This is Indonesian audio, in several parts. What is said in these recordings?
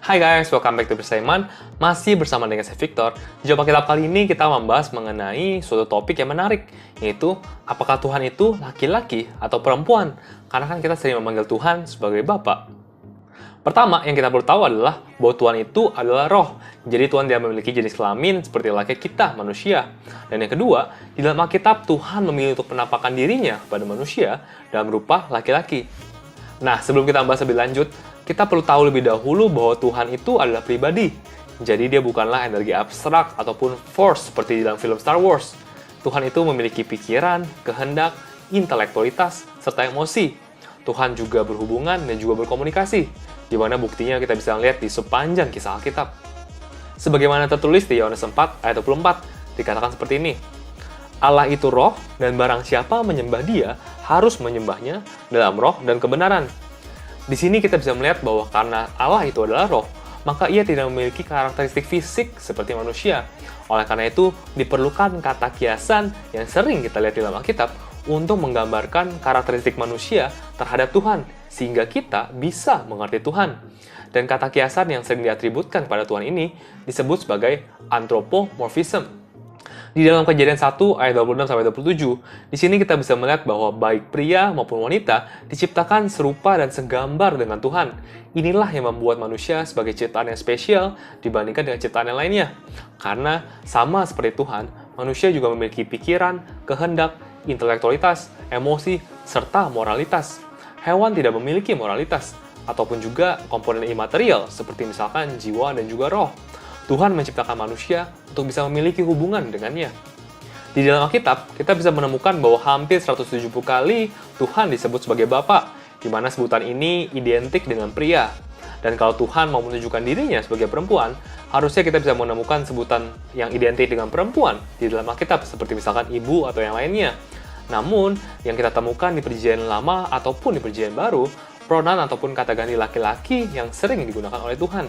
Hai guys, welcome back to Bersaiman. Masih bersama dengan saya Victor. Di Jawab Alkitab kali ini kita membahas mengenai suatu topik yang menarik, yaitu apakah Tuhan itu laki-laki atau perempuan? Karena kan kita sering memanggil Tuhan sebagai Bapa. Pertama, yang kita perlu tahu adalah bahwa Tuhan itu adalah roh. Jadi Tuhan tidak memiliki jenis kelamin seperti laki kita, manusia. Dan yang kedua, di dalam Alkitab Tuhan memilih untuk penampakan dirinya kepada manusia dalam rupa laki-laki. Nah, sebelum kita membahas lebih lanjut, kita perlu tahu lebih dahulu bahwa Tuhan itu adalah pribadi. Jadi dia bukanlah energi abstrak ataupun force seperti di dalam film Star Wars. Tuhan itu memiliki pikiran, kehendak, intelektualitas, serta emosi. Tuhan juga berhubungan dan juga berkomunikasi, di mana buktinya kita bisa lihat di sepanjang kisah Alkitab. Sebagaimana tertulis di Yohanes 4 ayat 24, dikatakan seperti ini. Allah itu roh, dan barang siapa menyembah dia, harus menyembahnya dalam roh dan kebenaran. Di sini kita bisa melihat bahwa karena Allah itu adalah roh, maka ia tidak memiliki karakteristik fisik seperti manusia. Oleh karena itu, diperlukan kata kiasan yang sering kita lihat di dalam Alkitab untuk menggambarkan karakteristik manusia terhadap Tuhan, sehingga kita bisa mengerti Tuhan. Dan kata kiasan yang sering diatributkan pada Tuhan ini disebut sebagai anthropomorphism. Di dalam Kejadian 1 ayat 26-27, di sini kita bisa melihat bahwa baik pria maupun wanita diciptakan serupa dan segambar dengan Tuhan. Inilah yang membuat manusia sebagai ciptaan yang spesial dibandingkan dengan ciptaan yang lainnya. Karena sama seperti Tuhan, manusia juga memiliki pikiran, kehendak, intelektualitas, emosi, serta moralitas. Hewan tidak memiliki moralitas, ataupun juga komponen imaterial seperti misalkan jiwa dan juga roh. Tuhan menciptakan manusia untuk bisa memiliki hubungan dengannya. Di dalam Alkitab, kita bisa menemukan bahwa hampir 170 kali Tuhan disebut sebagai Bapa, di mana sebutan ini identik dengan pria. Dan kalau Tuhan mau menunjukkan dirinya sebagai perempuan, harusnya kita bisa menemukan sebutan yang identik dengan perempuan di dalam Alkitab, seperti misalkan ibu atau yang lainnya. Namun, yang kita temukan di Perjanjian Lama ataupun di Perjanjian Baru, pronoun ataupun kata ganti laki-laki yang sering digunakan oleh Tuhan.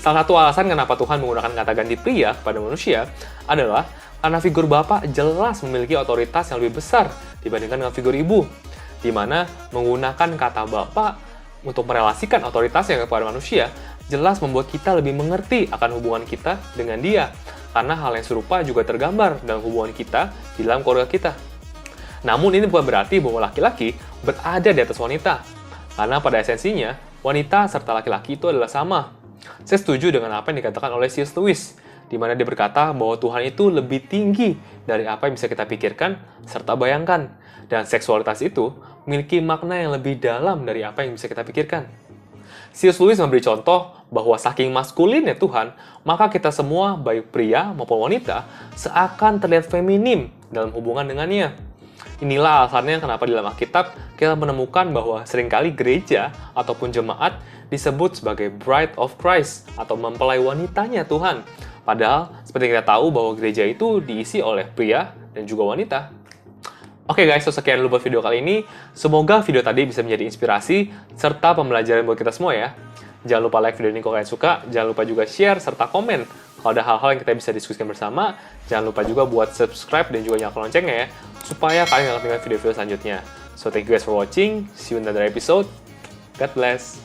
Salah satu alasan kenapa Tuhan menggunakan kata ganti pria kepada manusia adalah karena figur Bapa jelas memiliki otoritas yang lebih besar dibandingkan dengan figur ibu, di mana menggunakan kata Bapa untuk merelasikan otoritasnya kepada manusia jelas membuat kita lebih mengerti akan hubungan kita dengan dia, karena hal yang serupa juga tergambar dalam hubungan kita di dalam keluarga kita. Namun ini bukan berarti bahwa laki-laki berada di atas wanita, karena pada esensinya wanita serta laki-laki itu adalah sama. Saya setuju dengan apa yang dikatakan oleh C.S. Lewis, di mana dia berkata bahwa Tuhan itu lebih tinggi dari apa yang bisa kita pikirkan serta bayangkan, dan seksualitas itu memiliki makna yang lebih dalam dari apa yang bisa kita pikirkan. C.S. Lewis memberi contoh bahwa saking maskulinnya Tuhan, maka kita semua, baik pria maupun wanita, seakan terlihat feminim dalam hubungan dengannya. Inilah alasannya kenapa di dalam Alkitab kita menemukan bahwa seringkali gereja ataupun jemaat disebut sebagai Bride of Christ atau mempelai wanitanya Tuhan. Padahal seperti kita tahu bahwa gereja itu diisi oleh pria dan juga wanita. Oke guys, sekian dulu buat video kali ini. Semoga video tadi bisa menjadi inspirasi serta pembelajaran buat kita semua ya. Jangan lupa like video ini kalau kalian suka, jangan lupa juga share serta komen kalau ada hal-hal yang kita bisa diskusikan bersama. Jangan lupa juga buat subscribe dan juga nyalakan loncengnya ya, supaya kalian nggak ketinggalan video-video selanjutnya. So thank you guys for watching, see you in another episode. God bless.